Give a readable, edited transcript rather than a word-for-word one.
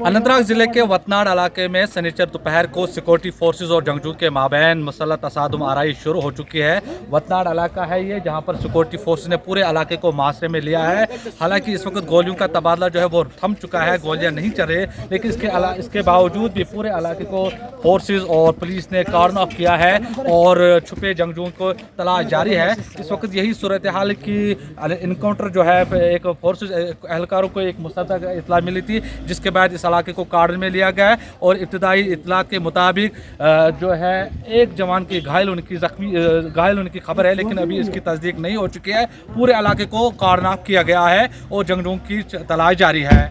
अनंतनाग जिले के वतनाड इलाके में शनिचर दोपहर को सिक्योरिटी फोर्सेस और जंगजू के माबैन मुसल्लह तसादुम आराई शुरू हो चुकी है। वतनाड इलाका है ये, जहां पर सिक्योरिटी फोर्सेस ने पूरे इलाके को मासरे में लिया है। हालांकि इस वक्त गोलियों का तबादला जो है वो थम चुका है, गोलियां नहीं चल रही, लेकिन इसके बावजूद भी पूरे इलाके को फोर्सेस और पुलिस ने कार्डन ऑफ किया है और छुपे जंगजुओं को तलाश जारी है। इस वक्त यही सूरत हाल की इनकाउंटर जो है, एक फोर्सेस एहलकारों को एक मुस्तद इतला मिली थी, जिसके बाद इस इलाके को कार्डन में लिया गया है और इब्तदाई इतला के मुताबिक जो है एक जवान की घायल होने की खबर है, लेकिन अभी इसकी तस्दीक नहीं हो चुकी है। पूरे इलाके को कार्डन ऑफ किया गया है और जंगजुओं की तलाश जारी है।